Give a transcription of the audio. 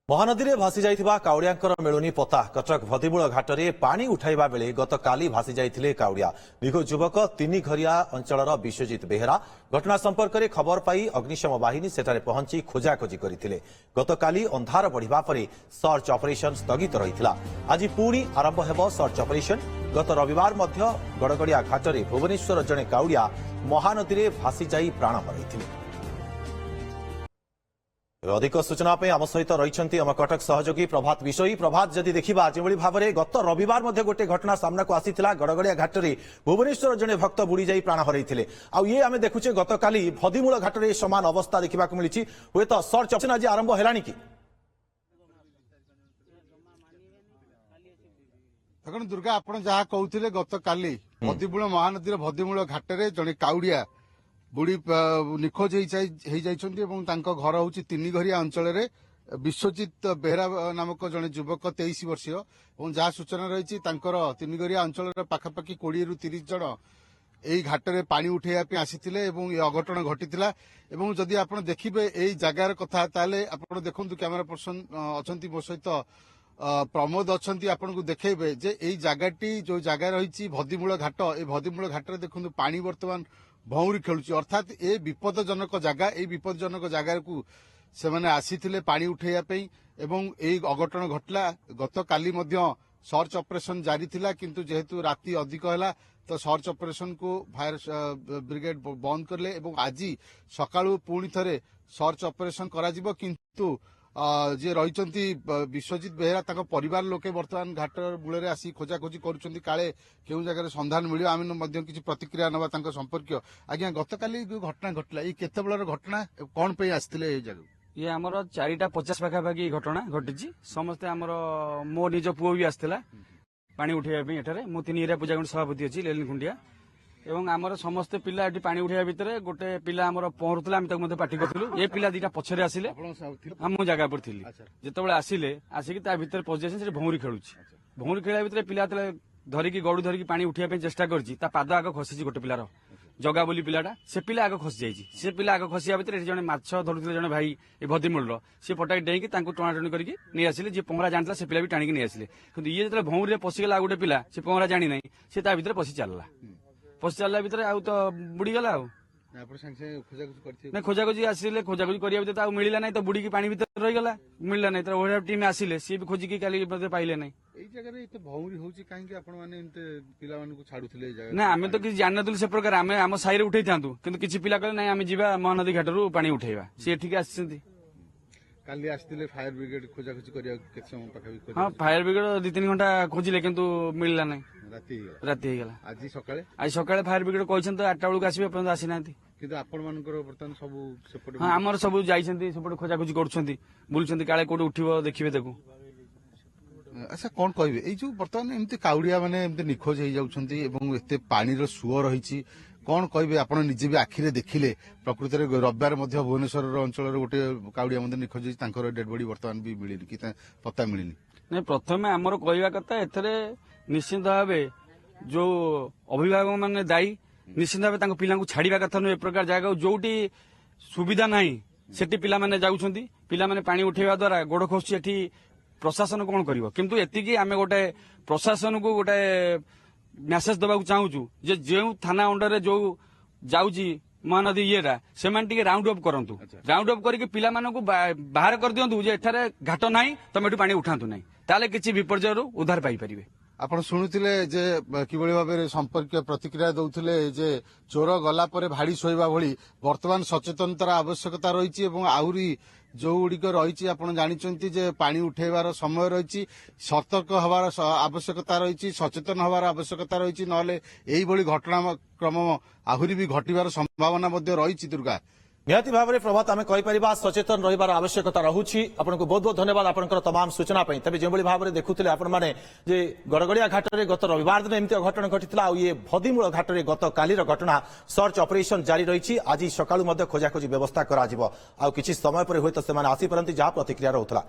महानदी में भासी जाइथिबा काउड़ियांकर मिलुनी पता कटक भदिमूल घाटरे पानी उठाइबा बेले गतकाली भासी जाइथिले काउड़िया निखोज युवक तीन घरिया अंचलर विश्वजित बेहेरा घटना संपर्क में खबर पाई अग्निशम बाहिनी सेठारे पहुंची खोजाखोजी करथिले। गतकाली अंधार बढ़िबा परे सर्च ऑपरेशन स्थगित रहिथिला। आज पुणी आरंभ हेबो सर्च ऑपरेशन। गत रविवार मध्य गड़गड़िया घाटरे भुवनेश्वर जणे काउड़िया महानदी में भासी जाई प्राण हराइथिले। अधिक सूचना आम सहित रही आम कटक सहयोगी प्रभात विषयी। प्रभात जदि देखा जो भाव में गत रविवार गोटे घटना सामना को आसीथिला। गड़गड़िया घाटरे भुवनेश्वर जड़े भक्त बुड़ी जाई प्राण हराइथिले। आउ ये आम देखुचे गतकाली भदिमूल घाटरे समान अवस्था देखा मिली। हुए तो सर्च ऑपरेशन आज आरंभ है कि देखो दुर्गा आप जहाँ कहते गतकाली भदिमूल महानदी भदिमूल घाटरे जड़े काउड़िया बुड़ी निखोज हो घर हूँ तीन घरिया अंचल विश्वजित बेहेरा नामक जड़े युवक 23 वर्षीय और जहाँ सूचना रही तीन घरिया अंचल पाखापाखि 20 ରୁ 30 जन यही घाटरे पानी उठाइबा आसीथिले एवं ये अघटन घटीथिला। एवं जदि आप देखिबे एई जगार कथा ताले आपण देखंतु कैमरा पर्सन अछंती मो सहित प्रमोद अछंती आपन को देखेबे जे एई जगाटी जो जगह रही भदिमूल घाट ए भदिमूल घाटरे देखंतु पानी वर्तमान भौरी खेलुची अर्थात ए विपदजनक जगह ए विपदजनक जगह को से माने आसीथिले पानी उठाइबा पई एवं एई अघटन घटला। गतकाली मध्य सर्च ऑपरेशन जारी थिला किंतु जेहेतु राति अधिक हैला तो सर्च ऑपरेशन को फायर ब्रिगेड बंद करले एवं आज सकाळु पुणी थरे सर्च ऑपरेशन करा जिवो किंतु जे रही विश्वजित बेहेरा तक परिवार लोके वर्तमान घाट मूल आसी खोजाखोजी करुँच काले केउ जगह संधान मिल आम किसी प्रतिक्रिया नवा संपर्क। आज्ञा गतकाली जो घटना घटला ये केते बेलर घटना कौन पे आसथिले ए जगह ये आमर 4:50 पाखापाखि घटना घटी समस्ते आमर मो निज पुओ भी आसला पानी उठाइबा एठारे मु तीन एरिया पूजा सभापति अच्छी लेलिन खुंडिया एवं आमर समस्ते पिला एटी पानी उठाइबा भितर गोटे पिला आमर पहरुला आम तक पार्टी करथिलु ए पिला दीटा पछरे आसिले हम जगह पर थिली जेतेबेले आसिले आसिक ता भितर पहुंचे से भौरी खेलुची भौरी खेला भितर पिला धरिकी गड़ू धरिकी पानी उठाइबा चेष्टा करछि ता पाद आग खसिछि गोटे पिलार जगा बोली पिलाटा से पिला आग खसी जाइछि से पिला आग खसिया भितर जने माछ धरुथिले जने भाई ए भदिमूल से पटाई डेईकी तांको टणाटणी करके नहीं आसिले जे पहरा जानला से पिला भी टाणिकी नहीं आसिले किंतु ये जेतेबेले भौरी रे पसिगला गोटे पिला से पहरा जानि नहीं से ता भितर पसि चलला भितर आउ तो बुड़ी गला खोजाखोजी आसिले खोजाखोजी करिया भितर आउ मिलला नहीं तो बुड़ी की पानी भितर रही गला मिलला नहीं तो ओहरा टीम आसिले सी भी खोजी की काली पाइले नहीं एई जगह रे तो भौरी होची काहे कि आपण माने इनते पिला मानकु छाडुथिले एई जगह ना आमे तो किछि जान नथुल से प्रकार आमे हम साइरे उठै थांतु किंतु किछि पिला कहले नहीं आमे जिबा महानदी घाटरू पानी उठैबा से ठीक आछिसंती काली आस्तिले फायर ब्रिगेड खोजाखोजी करिया केते समय पाखाबी हां फायर ब्रिगेड 2-3 घंटा खोजिले किंतु मिलला नहीं राति हे गला आज सकाळे फायर ब्रिगेड कहछन तो 8टा बेलू आसीबे अपन आसी नांती किंतु आपण मानकर बर्तन सब सेपटे हां हमर सब जाइछन्ती सेपटे खोजाखोजी करछन्ती बुलछन्ती काळे कोड उठिबो देखिबे देखु। अच्छा कौन कहबे ए जो बर्तमान एमती काउड़िया माने एमती निखोज हो जाउछन्ती एवं एते पानी रो सुअ रहिछि कौन कहबे आपण निजे भी आखिरे देखिले प्रकृति रे रविवार मध्य भुवनेश्वर अंचल गोटे काउड़िया मध्य निखोज होइछि तांकर डेड बॉडी बर्तमान भी मिलिनि कि पता मिलिनि नहीं प्रथमे आमर कहवा कथा एथरे निश्चित भावे जो अभिभावक माने दायी निश्चित भावे पिला छाड़ा कथा नुह ए प्रकार जगह जोटी सुविधा नहीं सेठी पिला माने जाउछन्ती पिला माने पानी उठेवा द्वारा गोड़ खसुची एठी प्रशासन कौन करिवो किंतु एतिकी आमे गोटे प्रशासन को गोटे मेसेज देबाक चाहूछु जे जो थाना अंडर जो जाउची महानदी येरा से राउंड अप करंतु राउंड अप करके पिला मानकु बाहर कर दियंतु जे एठारे घाट नाही तमे एठु पानी उठांतु नाही ताले किछि विपर्जय उद्धार पाई परिबे। आपण शुणुथिले जे किभଳି भाबरे संपर्क प्रतिक्रिया दउथिले जे चोर गला परे भाड़ी सोइबा भଳି वर्तमान सचेतनतार आवश्यकता रहिछि एवं आहुरी जो गुड़िक रही आपण जानिचंती जे पानी उठेबार समय रही सतर्क हबार आवश्यकता रही सचेतन हबार आवश्यकता रही नले एई भଳି घटनाक्रम आहुरी भी घटिबार संभावना मध्य रही। दुर्गा निहाती भाव में प्रभात आम कहीपर सचेतन रही आवश्यकता रहुछि। आपको बहुत बहुत धन्यवाद आपंकर तमाम सूचना तेज जो भाव में देखुले आपण मैंने गड़गड़िया घाटरे गत रविवार दिन एमती अघटन घटी ये भदिमूल घाटरे गत कालीर घटना सर्च ऑपरेशन जारी रही आज सकाळु खोजाखोजी व्यवस्था करा किछि समय पर हुए तो आसीपारती जहाँ प्रतिक्रिया रहुला।